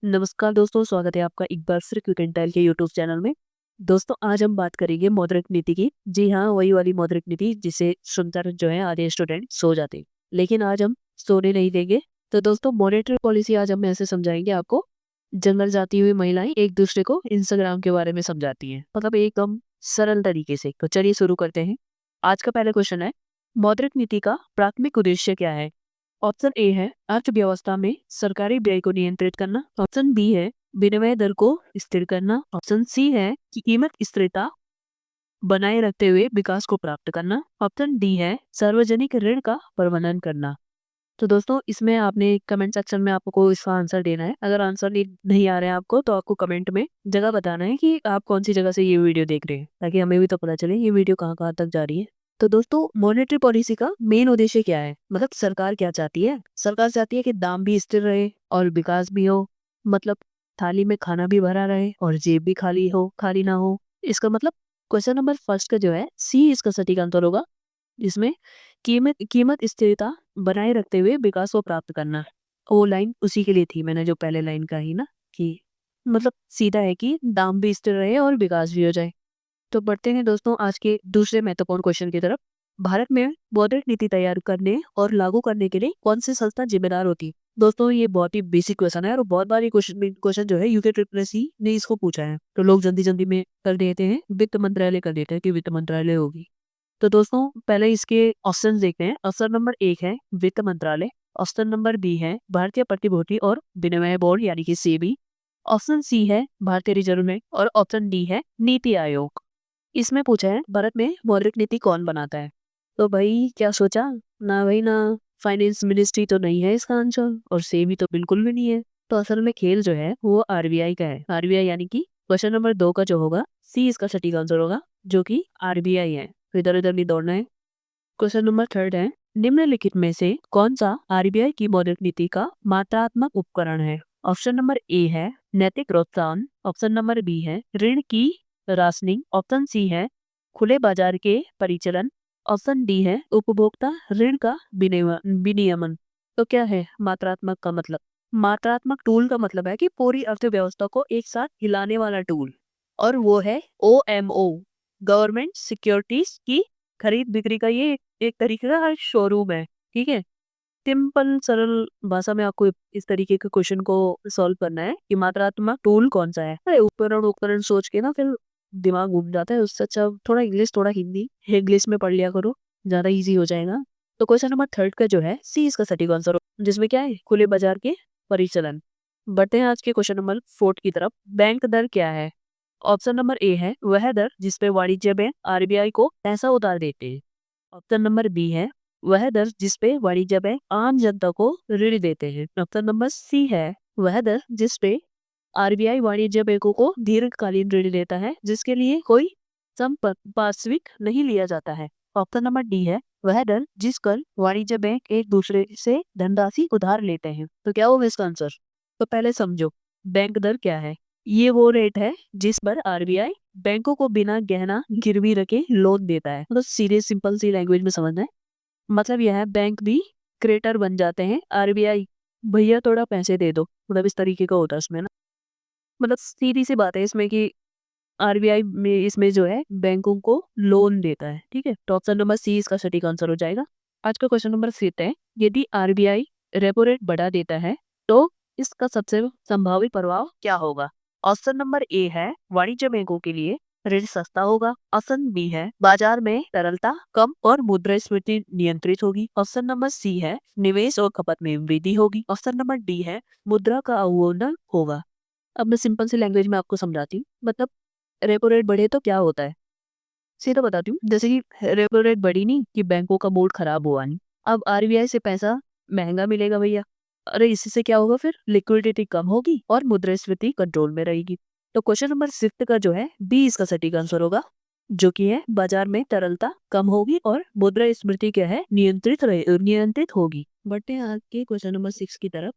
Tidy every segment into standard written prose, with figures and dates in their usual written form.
नमस्कार दोस्तों, स्वागत है आपका एक बार फिर क्विक एंड टाइल के यूट्यूब चैनल में। दोस्तों आज हम बात करेंगे मौद्रिक नीति की। जी हाँ, वही वाली मौद्रिक नीति जिसे सुनकर जो है आधे स्टूडेंट सो जाते हैं, लेकिन आज हम सोने नहीं देंगे। तो दोस्तों मॉनेटरी पॉलिसी आज हम ऐसे समझाएंगे आपको। जंगल जाती हुई महिलाएं एक दूसरे को इंस्टाग्राम के बारे में समझाती हैं, मतलब एकदम सरल तरीके से। तो चलिए शुरू करते हैं। आज का पहला क्वेश्चन है, मौद्रिक नीति का प्राथमिक उद्देश्य क्या है? ऑप्शन ए है अर्थव्यवस्था में सरकारी व्यय को नियंत्रित करना। ऑप्शन बी है विनिमय दर को स्थिर करना। ऑप्शन सी है कि कीमत स्थिरता बनाए रखते हुए विकास को प्राप्त करना। ऑप्शन डी है सार्वजनिक ऋण का प्रबंधन करना। तो दोस्तों इसमें आपने कमेंट सेक्शन में आपको इसका आंसर देना है। अगर आंसर नहीं आ रहा है आपको, तो आपको कमेंट में जगह बताना है कि आप कौन सी जगह से ये वीडियो देख रहे हैं, ताकि हमें भी तो पता चले ये वीडियो कहाँ कहाँ तक जा रही है। तो दोस्तों मॉनेटरी पॉलिसी का मेन उद्देश्य क्या है, मतलब सरकार क्या चाहती है? सरकार चाहती है कि दाम भी स्थिर रहे और विकास भी हो, मतलब थाली में खाना भी भरा रहे और जेब भी खाली ना हो। इसका मतलब क्वेश्चन नंबर फर्स्ट का जो है सी इसका सटीक आंसर होगा, जिसमें कीमत कीमत स्थिरता बनाए रखते हुए विकास को प्राप्त करना। वो लाइन उसी के लिए थी, मैंने जो पहले लाइन कही ना, कि मतलब सीधा है कि दाम भी स्थिर रहे और विकास भी हो जाए। तो बढ़ते हैं दोस्तों आज के दूसरे महत्वपूर्ण क्वेश्चन की तरफ। भारत में मौद्रिक नीति तैयार करने और लागू करने के लिए कौन सी संस्था जिम्मेदार होती है? दोस्तों ये बहुत ही बेसिक क्वेश्चन है और बहुत बार ये क्वेश्चन जो है यूके ट्रिपल एससी ने इसको पूछा है, तो लोग जल्दी जल्दी में कर देते हैं, वित्त मंत्रालय कर देते हैं कि वित्त मंत्रालय होगी। तो दोस्तों पहले इसके ऑप्शन देखते हैं। ऑप्शन नंबर एक है वित्त मंत्रालय। ऑप्शन नंबर बी है भारतीय प्रतिभूति और विनिमय बोर्ड यानी कि सेबी। ऑप्शन सी है भारतीय रिजर्व बैंक और ऑप्शन डी है नीति आयोग। इसमें पूछा है भारत में मौद्रिक नीति कौन बनाता है? तो भाई क्या सोचा? ना भाई ना, फाइनेंस मिनिस्ट्री तो नहीं है इसका आंसर और सेबी तो बिल्कुल भी नहीं है। तो असल में खेल जो है वो आरबीआई का है। आरबीआई यानी कि क्वेश्चन नंबर 2 का जो होगा सी इसका सटीक आंसर होगा, जो कि आरबीआई है। तो इधर उधर नहीं दौड़ना है। क्वेश्चन नंबर थर्ड है, निम्नलिखित में से कौन सा आरबीआई की मौद्रिक नीति का मात्रात्मक उपकरण है? ऑप्शन नंबर ए है नैतिक प्रोत्साहन। ऑप्शन नंबर बी है ऋण की राशनिंग। ऑप्शन सी है खुले बाजार के परिचालन। ऑप्शन डी है उपभोक्ता ऋण का विनियमन। तो क्या है मात्रात्मक का मतलब? मात्रात्मक टूल का मतलब है कि पूरी अर्थव्यवस्था को एक साथ हिलाने वाला टूल, और वो है ओएमओ, गवर्नमेंट सिक्योरिटीज की खरीद बिक्री का ये एक तरीके का शोरूम है। ठीक है, सिंपल सरल भाषा में आपको इस तरीके के क्वेश्चन को सॉल्व करना है कि मात्रात्मक टूल कौन सा है। अरे उपकरण उपकरण सोच के ना फिर दिमाग घूम जाता है। उससे अच्छा थोड़ा इंग्लिश थोड़ा हिंदी इंग्लिश में पढ़ लिया करो, ज्यादा इजी हो जाएगा। तो क्वेश्चन नंबर थर्ड का जो है सी इसका सटीक आंसर हो, जिसमें क्या है खुले बाजार के परिचालन। बढ़ते हैं आज के क्वेश्चन नंबर फोर्थ की तरफ। बैंक दर क्या है? ऑप्शन नंबर ए है वह दर जिसपे वाणिज्य बैंक आरबीआई को पैसा उधार देते हैं। ऑप्शन नंबर बी है वह दर जिसपे वाणिज्य बैंक आम जनता को ऋण देते हैं। ऑप्शन नंबर सी है वह दर जिसपे आरबीआई वाणिज्य बैंकों को दीर्घकालीन ऋण देता है, जिसके लिए कोई संपार्श्विक नहीं लिया जाता है। ऑप्शन नंबर डी है वह दर जिस पर वाणिज्य बैंक एक दूसरे से धनराशि उधार लेते हैं। तो क्या होगा इसका आंसर? तो पहले समझो बैंक दर क्या है। ये वो रेट है जिस पर आरबीआई बैंकों को बिना गहना गिरवी रखे लोन देता है। मतलब सीधे सिंपल सी लैंग्वेज में समझना है। मतलब यह है बैंक भी क्रेडिटर बन जाते हैं, आरबीआई भैया थोड़ा पैसे दे दो, मतलब इस तरीके का होता है इसमें ना। मतलब सीधी सी बात है इसमें कि आरबीआई में इसमें जो है बैंकों को लोन देता है। ठीक है, तो ऑप्शन नंबर सी इसका सटीक आंसर हो जाएगा। आज का क्वेश्चन नंबर 6 है, यदि आरबीआई रेपो रेट बढ़ा देता है तो इसका सबसे संभावित प्रभाव क्या होगा? ऑप्शन नंबर ए है वाणिज्य बैंकों के लिए ऋण सस्ता होगा। ऑप्शन बी है बाजार में तरलता कम और मुद्रास्फीति नियंत्रित होगी। ऑप्शन नंबर सी है निवेश और खपत में वृद्धि होगी। ऑप्शन नंबर डी है मुद्रा का अवमूल्यन होगा। अब मैं सिंपल सी लैंग्वेज में आपको समझाती हूँ। मतलब रेपो रेट बढ़े तो क्या होता है, सीधा बताती हूँ। जैसे कि रेपो रेट बढ़ी नहीं कि बैंकों का मूड खराब हुआ नहीं, अब आरबीआई से पैसा महंगा मिलेगा भैया। अरे इसी से क्या होगा, फिर लिक्विडिटी कम होगी और मुद्रास्फीति कंट्रोल में रहेगी। तो क्वेश्चन नंबर 6 का जो है बी इसका सटीक आंसर होगा, जो कि है बाजार में तरलता कम होगी और मुद्रास्फीति क्या है नियंत्रित होगी। बढ़ते हैं आगे क्वेश्चन नंबर 6 की तरफ।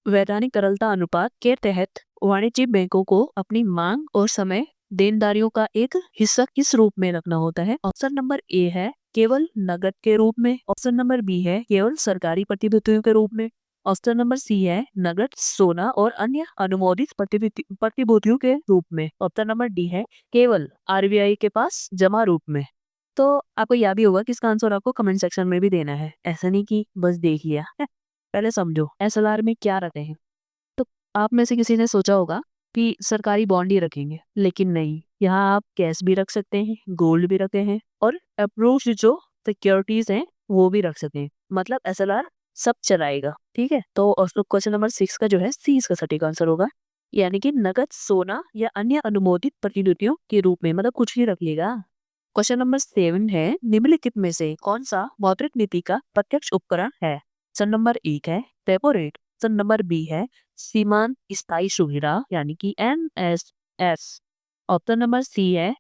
वैधानिक तरलता अनुपात के तहत वाणिज्यिक बैंकों को अपनी मांग और समय देनदारियों का एक हिस्सा किस रूप में रखना होता है? ऑप्शन नंबर ए है केवल नकद के रूप में। ऑप्शन नंबर बी है केवल सरकारी प्रतिभूतियों के रूप में। ऑप्शन नंबर सी है नगद, सोना और अन्य अनुमोदित प्रतिभूतियों के रूप में। ऑप्शन नंबर डी है केवल आरबीआई के पास जमा रूप में। तो आपको याद भी होगा कि इसका आंसर आपको कमेंट सेक्शन में भी देना है, ऐसा नहीं कि बस देख लिया है। पहले समझो एसएलआर में क्या रहते हैं। तो आप में से किसी ने सोचा होगा कि सरकारी बॉन्ड ही रखेंगे, लेकिन नहीं, यहाँ आप कैश भी रख सकते हैं, गोल्ड भी रखते हैं और अप्रूव्ड जो सिक्योरिटीज हैं वो भी रख सकते हैं। मतलब एसएलआर सब चलाएगा, ठीक है। तो क्वेश्चन नंबर 6 का जो है सी इसका सटीक आंसर होगा, यानी कि नगद, सोना या अन्य अनुमोदित प्रतिनिधियों के रूप में, मतलब कुछ भी रख लेगा। क्वेश्चन नंबर 7 है निम्नलिखित में से कौन सा मौद्रिक नीति का प्रत्यक्ष उपकरण है। ऑप्शन नंबर 1 है repo rate, option number B है सीमांत स्थायी सुविधा यानी कि एमएसएस, ऑप्शन नंबर सी है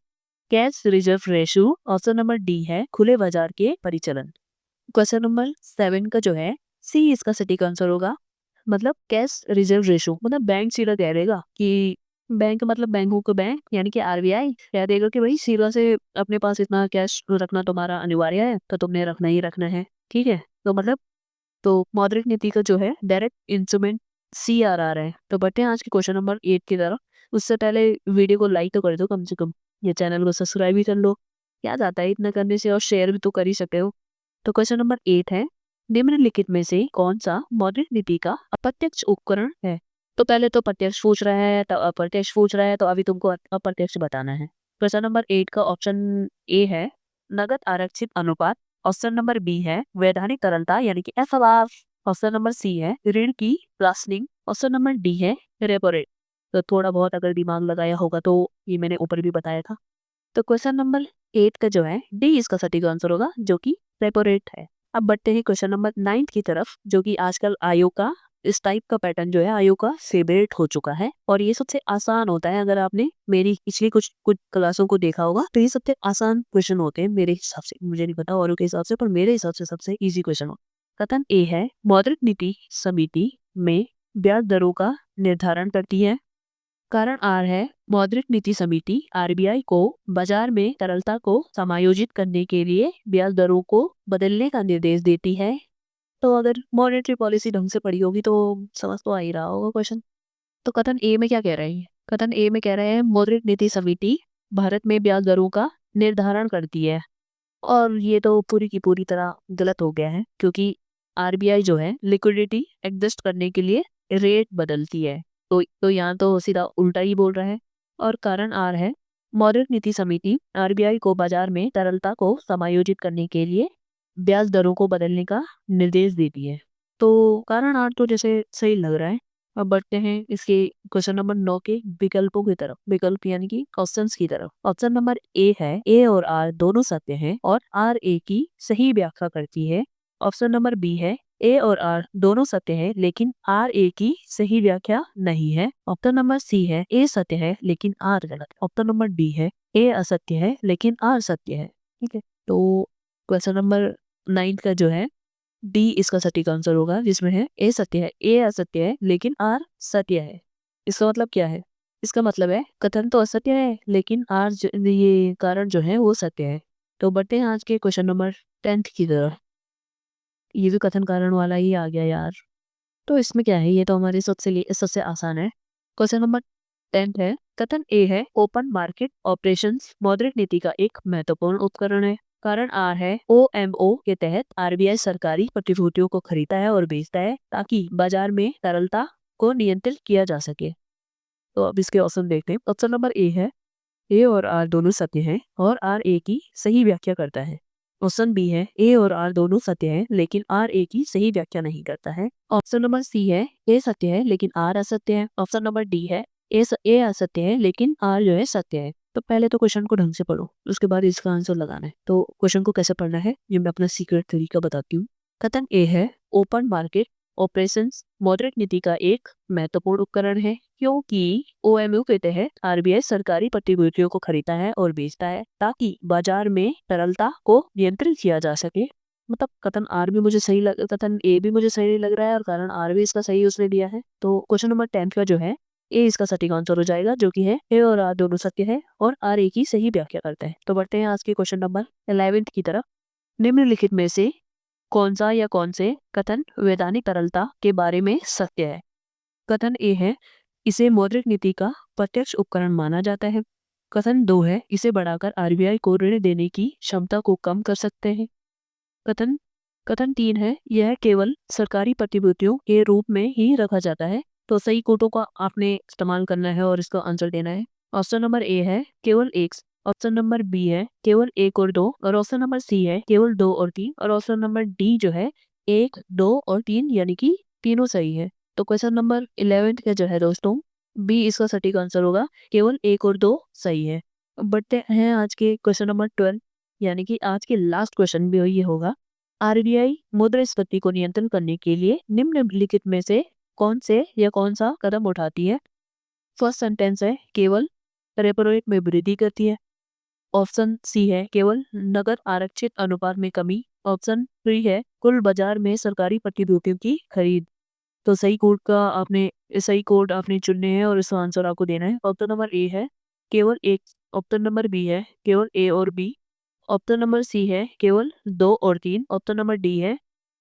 cash reserve ratio, option number D है खुले बाजार के परिचालन। क्वेश्चन नंबर 7 का जो है सी इसका सटीक आंसर होगा, मतलब कैश रिजर्व रेशियो, मतलब बैंक सीधा कह देगा कि बैंक मतलब बैंकों को बैंक यानी कि आरबीआई कह देगा कि भाई सीधा से अपने पास इतना कैश रखना तुम्हारा अनिवार्य है, तो तुमने रखना ही रखना है, ठीक है। तो मतलब तो मौद्रिक नीति का जो है डायरेक्ट इंस्ट्रूमेंट CRR है। तो बढ़ते हैं आज के क्वेश्चन नंबर 8 की तरफ। उससे पहले वीडियो को लाइक तो कर दो कम से कम, ये चैनल को सब्सक्राइब भी कर लो, क्या जाता है इतना करने से, और शेयर भी तो कर ही सकते हो। तो क्वेश्चन नंबर 8 है निम्नलिखित में से कौन सा मौद्रिक नीति का अप्रत्यक्ष उपकरण है। तो पहले तो प्रत्यक्ष पूछ रहा है, तो अप्रत्यक्ष पूछ रहा है, तो अभी तुमको अप्रत्यक्ष बताना है। क्वेश्चन नंबर 8 का ऑप्शन ए है नगद आरक्षित अनुपात, ऑप्शन नंबर बी है वैधानिक तरलता यानी कि एफएलआर, ऑप्शन नंबर सी है ऋण की राशनिंग, ऑप्शन नंबर डी है रेपो रेट। तो थोड़ा बहुत अगर दिमाग लगाया होगा तो ये मैंने ऊपर भी बताया था। तो क्वेश्चन नंबर 8 का जो है डी इसका सटीक आंसर होगा, जो कि रेपो रेट है। अब बढ़ते हैं क्वेश्चन नंबर 9 की तरफ, जो कि आजकल आयोग का इस टाइप का पैटर्न जो है आयोग का फेवरेट हो चुका है, और ये सबसे आसान होता है। अगर आपने मेरी पिछली कुछ कुछ क्लासों को देखा होगा तो ये सबसे आसान क्वेश्चन होते हैं मेरे हिसाब से, मुझे नहीं पता औरों के हिसाब से, पर मेरे हिसाब से सबसे इजी क्वेश्चन हो। कथन ए है मौद्रिक नीति समिति में ब्याज दरों का निर्धारण करती है। कारण आर है मौद्रिक नीति समिति आरबीआई को बाजार में तरलता को समायोजित करने के लिए ब्याज दरों को बदलने का निर्देश देती है। तो अगर मॉनेटरी पॉलिसी ढंग से पढ़ी होगी तो समझ तो आ ही रहा होगा क्वेश्चन। तो कथन ए में क्या कह रहे हैं, कथन ए में कह रहे हैं मौद्रिक नीति समिति भारत में ब्याज दरों का निर्धारण करती है, और ये तो पूरी की पूरी तरह गलत हो गया है, क्योंकि आरबीआई जो है लिक्विडिटी एडजस्ट करने के लिए रेट बदलती है। तो यहाँ तो सीधा उल्टा ही बोल रहा है। और कारण आर है मौद्रिक नीति समिति आरबीआई को बाजार में तरलता को समायोजित करने के लिए ब्याज दरों को बदलने का निर्देश देती है। तो कारण आर तो जैसे सही लग रहा है। अब बढ़ते हैं इसके क्वेश्चन नंबर 9 के विकल्पों की तरफ, विकल्प यानी कि ऑप्शंस की तरफ। ऑप्शन नंबर ए है ए और आर दोनों सत्य हैं और आर ए की सही व्याख्या करती है। ऑप्शन नंबर बी है ए और आर दोनों सत्य है लेकिन आर ए की सही व्याख्या नहीं है। ऑप्शन नंबर सी है ए सत्य है लेकिन आर गलत। ऑप्शन नंबर डी है ए असत्य है लेकिन आर सत्य है। ठीक है, तो क्वेश्चन नंबर 9 का जो है डी इसका सटीक आंसर होगा, जिसमें है ए सत्य है, ए असत्य है लेकिन आर सत्य है। इसका मतलब क्या है, इसका मतलब है कथन तो असत्य है लेकिन आर ये कारण जो है वो सत्य है। तो बढ़ते हैं आज के क्वेश्चन नंबर 10 की तरफ। ये भी कथन कारण वाला ही आ गया यार। तो इसमें क्या है, ये तो हमारे सबसे आसान है। क्वेश्चन नंबर 10 है कथन ए है ओपन मार्केट ऑपरेशंस मौद्रिक नीति का एक महत्वपूर्ण उपकरण है। कारण आर है OMO के तहत आरबीआई सरकारी प्रतिभूतियों को खरीदता है और बेचता है ताकि बाजार में तरलता को नियंत्रित किया जा सके। तो अब इसके ऑप्शन देखते हैं। ऑप्शन नंबर ए है ए और आर दोनों सत्य हैं और आर ए की सही व्याख्या करता है। ऑप्शन बी है ए और आर दोनों सत्य हैं लेकिन आर ए की सही व्याख्या नहीं करता है। ऑप्शन नंबर सी है ए सत्य है लेकिन आर असत्य है। ऑप्शन नंबर डी है ए असत्य है लेकिन आर जो है सत्य है। तो पहले तो क्वेश्चन को ढंग से पढ़ो, उसके बाद इसका आंसर लगाना है। तो क्वेश्चन को कैसे पढ़ना है ये मैं अपना सीक्रेट तरीका बताती हूँ। कथन ए है ओपन मार्केट ऑपरेशंस मौद्रिक नीति का एक महत्वपूर्ण उपकरण है क्योंकि OMO के तहत आरबीआई सरकारी प्रतिभूतियों को खरीदता है और बेचता है ताकि बाजार में तरलता को नियंत्रित किया जा सके। मतलब कथन आर भी मुझे सही लग कथन ए भी मुझे सही लग रहा है और कारण आर भी इसका सही उसने दिया है। तो क्वेश्चन नंबर 10 का जो है ए इसका सटीक आंसर हो जाएगा, जो कि है ए और आर दोनों सत्य है और आर ए की सही व्याख्या करता है। तो बढ़ते हैं आज के क्वेश्चन नंबर 11 की तरफ। निम्नलिखित में से कौन सा या कौन से कथन वैधानिक तरलता के बारे में सत्य है? कथन ए है, इसे मौद्रिक नीति का प्रत्यक्ष उपकरण माना जाता है। कथन 2 है, इसे बढ़ाकर आरबीआई को ऋण देने की क्षमता को कम कर सकते हैं। कथन कथन 3 है, यह केवल सरकारी प्रतिभूतियों के रूप में ही रखा जाता है। तो सही कोटों का आपने इस्तेमाल करना है और इसका आंसर देना है। ऑप्शन नंबर ए है केवल एक, ऑप्शन नंबर बी है केवल 1 और 2, और ऑप्शन नंबर सी है केवल 2 और 3, और ऑप्शन नंबर डी जो है 1, 2 और 3, यानी कि तीनों सही है। तो क्वेश्चन नंबर 11 का जो है दोस्तों, बी इसका सटीक आंसर होगा, केवल 1 और 2 सही है। अब बढ़ते हैं आज के क्वेश्चन नंबर 12, यानी कि आज के लास्ट क्वेश्चन भी ये होगा, आरबीआई मुद्रास्फीति को नियंत्रण करने के लिए निम्नलिखित में से कौन सा कदम उठाती है? फर्स्ट सेंटेंस है, केवल रेपो रेट में वृद्धि करती है। ऑप्शन सी है, केवल नगद आरक्षित अनुपात में कमी। ऑप्शन 3 है, कुल बाजार में सरकारी प्रतिभूतियों की खरीद। तो सही कोड आपने चुनने हैं और इसका आंसर आपको देना है। ऑप्शन नंबर ए है केवल एक, ऑप्शन नंबर बी है केवल ए और बी, ऑप्शन नंबर सी है केवल 2 और 3, ऑप्शन नंबर डी है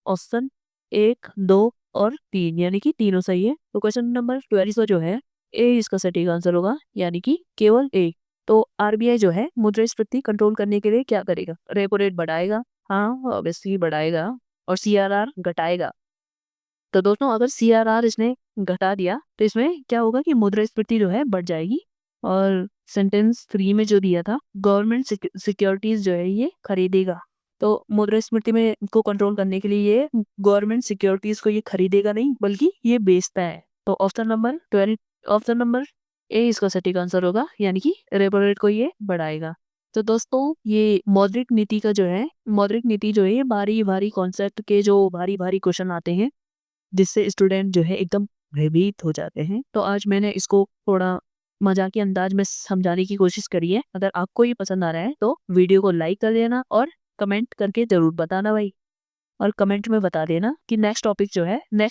ऑप्शन 1, 2 और 3, यानी कि तीनों सही है। तो क्वेश्चन नंबर 12 जो है, ए इसका सटीक आंसर होगा, यानी कि केवल ए। तो आरबीआई जो है मुद्रास्फीति कंट्रोल करने के लिए क्या करेगा? रेपो रेट बढ़ाएगा, हाँ ऑब्वियसली बढ़ाएगा, और सीआरआर घटाएगा। तो दोस्तों अगर सीआरआर इसने घटा दिया तो इसमें क्या होगा कि मुद्रास्फीति जो है बढ़ जाएगी। और सेंटेंस 3 में जो दिया था, गवर्नमेंट सिक्योरिटीज जो है ये खरीदेगा। तो मुद्रास्फीति में को कंट्रोल करने के लिए ये गवर्नमेंट सिक्योरिटीज को ये खरीदेगा नहीं, बल्कि ये बेचता है। तो ऑप्शन नंबर ए इसका सटीक आंसर होगा, यानी कि रेपो रेट को ये बढ़ाएगा। तो दोस्तों ये मौद्रिक नीति जो है ये भारी भारी कॉन्सेप्ट के जो भारी भारी क्वेश्चन आते हैं, जिससे स्टूडेंट जो है एकदम भयभीत हो जाते हैं। तो आज मैंने इसको थोड़ा मजाकी अंदाज में समझाने की कोशिश करी है। अगर आपको ये पसंद आ रहा है तो वीडियो को लाइक कर देना और कमेंट करके जरूर बताना भाई। और कमेंट में बता देना कि नेक्स्ट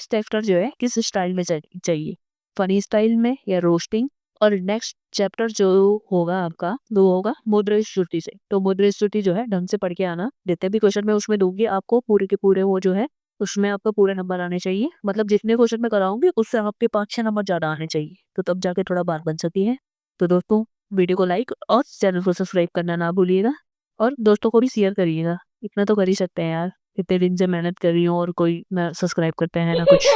चैप्टर जो है किस स्टाइल में चाहिए, फनी स्टाइल में या रोस्टिंग। और नेक्स्ट चैप्टर जो होगा आपका वो होगा मुद्रास्फीति से। तो मुद्रास्फीति जो है ढंग से पढ़ के आना, जितने भी क्वेश्चन मैं उसमें दूंगी आपको पूरे के पूरे वो जो है उसमें आपको पूरे नंबर आने चाहिए। मतलब जितने क्वेश्चन मैं कराऊंगी उससे आपके 5-6 नंबर ज्यादा आने चाहिए, तो तब जाके थोड़ा बात बन सकती है। तो दोस्तों वीडियो को लाइक और चैनल को सब्सक्राइब करना ना भूलिएगा, और दोस्तों को भी शेयर करिएगा। इतना तो कर ही सकते हैं यार, इतने दिन से मेहनत कर रही हूँ और कोई ना सब्सक्राइब करते हैं ना कुछ।